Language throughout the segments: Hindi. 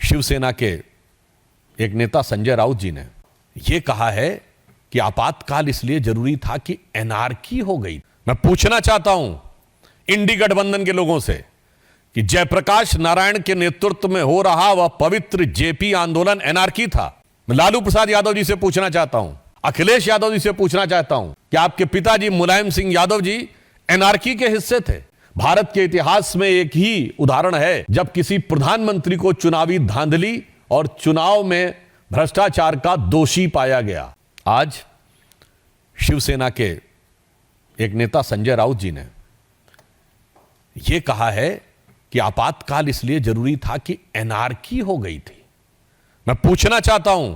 शिवसेना के एक नेता संजय राउत जी ने यह कहा है कि आपातकाल इसलिए जरूरी था कि एनार्की हो गई। मैं पूछना चाहता हूं इंडी गठबंधन के लोगों से कि जयप्रकाश नारायण के नेतृत्व में हो रहा वह पवित्र जेपी आंदोलन एनार्की था। मैं लालू प्रसाद यादव जी से पूछना चाहता हूं, अखिलेश यादव जी से पूछना चाहता हूं कि आपके पिताजी मुलायम सिंह यादव जी एनार्की के हिस्से थे। भारत के इतिहास में एक ही उदाहरण है जब किसी प्रधानमंत्री को चुनावी धांधली और चुनाव में भ्रष्टाचार का दोषी पाया गया। आज शिवसेना के एक नेता संजय राउत जी ने यह कहा है कि आपातकाल इसलिए जरूरी था कि एनार्की हो गई थी। मैं पूछना चाहता हूं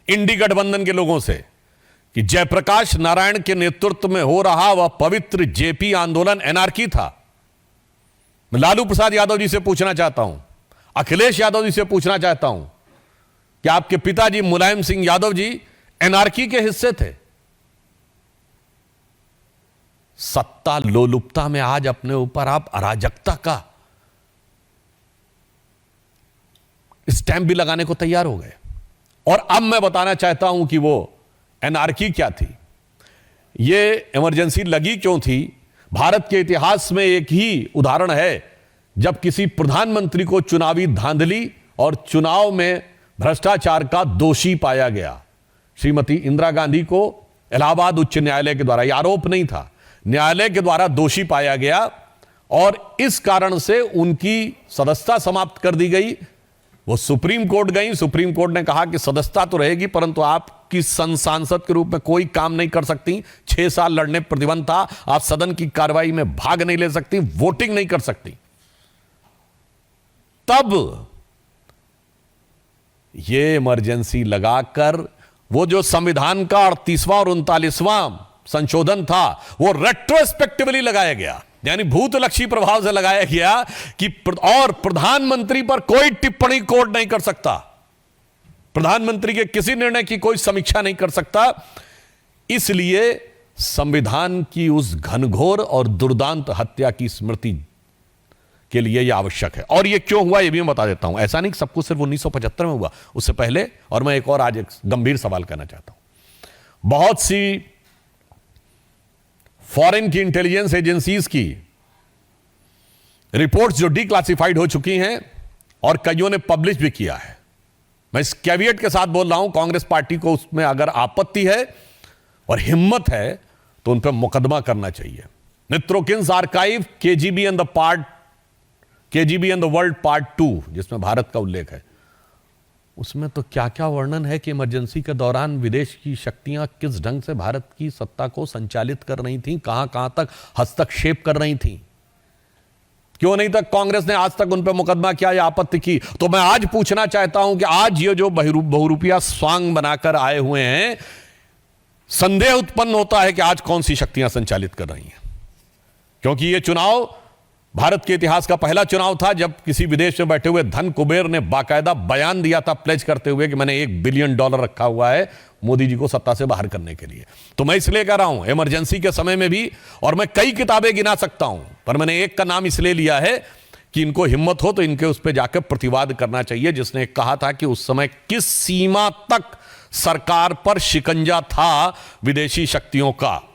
इंडी गठबंधन के लोगों से कि जयप्रकाश नारायण के नेतृत्व में हो रहा वह पवित्र जेपी आंदोलन एनार्की था। मैं लालू प्रसाद यादव जी से पूछना चाहता हूं, अखिलेश यादव जी से पूछना चाहता हूं कि आपके पिताजी मुलायम सिंह यादव जी एनार्की के हिस्से थे। सत्ता लोलुपता में आज अपने ऊपर आप अराजकता का स्टैंप भी लगाने को तैयार हो गए। और अब मैं बताना चाहता हूं कि वो एनार्की क्या थी, ये इमरजेंसी लगी क्यों थी। भारत के इतिहास में एक ही उदाहरण है जब किसी प्रधानमंत्री को चुनावी धांधली और चुनाव में भ्रष्टाचार का दोषी पाया गया। श्रीमती इंदिरा गांधी को इलाहाबाद उच्च न्यायालय के द्वारा, यह आरोप नहीं था, न्यायालय के द्वारा दोषी पाया गया और इस कारण से उनकी सदस्यता समाप्त कर दी गई। वो सुप्रीम कोर्ट गई, सुप्रीम कोर्ट ने कहा कि सदस्यता तो रहेगी परंतु आपकी सांसद के रूप में कोई काम नहीं कर सकती। 6 साल लड़ने प्रतिबंध था, आप सदन की कार्रवाई में भाग नहीं ले सकती, वोटिंग नहीं कर सकती। तब ये इमरजेंसी लगाकर वो जो संविधान का 38वां और 39वां संशोधन था वो रेट्रोस्पेक्टिवली लगाया गया, यानी भूतलक्षी प्रभाव से लगाया गया कि और प्रधानमंत्री पर कोई टिप्पणी कोर्ट नहीं कर सकता, प्रधानमंत्री के किसी निर्णय की कोई समीक्षा नहीं कर सकता। इसलिए संविधान की उस घनघोर और दुर्दांत हत्या की स्मृति के लिए यह आवश्यक है। और यह क्यों हुआ यह भी मैं बता देता हूं। ऐसा नहीं कि सब कुछ सिर्फ 1975 में हुआ, उससे पहले। और मैं एक और आज एक गंभीर सवाल करना चाहता हूं। बहुत सी फॉरेन की इंटेलिजेंस एजेंसीज की रिपोर्ट्स जो डिक्लासिफाइड हो चुकी हैं और कईयों ने पब्लिश भी किया है, मैं इस कैविएट के साथ बोल रहा हूं, कांग्रेस पार्टी को उसमें अगर आपत्ति है और हिम्मत है तो उन पर मुकदमा करना चाहिए। Mitrokhin's archive KGB and the world part 2 जिसमें भारत का उल्लेख है, उसमें तो क्या क्या वर्णन है कि इमरजेंसी के दौरान विदेश की शक्तियां किस ढंग से भारत की सत्ता को संचालित कर रही थीं, कहां कहां तक हस्तक्षेप कर रही थीं। क्यों नहीं तक कांग्रेस ने आज तक उन पर मुकदमा किया या आपत्ति की। तो मैं आज पूछना चाहता हूं कि आज ये जो बहुरूपिया स्वांग बनाकर आए हुए हैं, संदेह उत्पन्न होता है कि आज कौन सी शक्तियां संचालित कर रही हैं। क्योंकि यह चुनाव भारत के इतिहास का पहला चुनाव था जब किसी विदेश में बैठे हुए धन कुबेर ने बाकायदा बयान दिया था प्लेज करते हुए कि मैंने $1 बिलियन रखा हुआ है मोदी जी को सत्ता से बाहर करने के लिए। तो मैं इसलिए कह रहा हूं इमरजेंसी के समय में भी, और मैं कई किताबें गिना सकता हूं पर मैंने एक का नाम इसलिए लिया है कि इनको हिम्मत हो तो इनके उस पर जाकर प्रतिवाद करना चाहिए, जिसने कहा था कि उस समय किस सीमा तक सरकार पर शिकंजा था विदेशी शक्तियों का।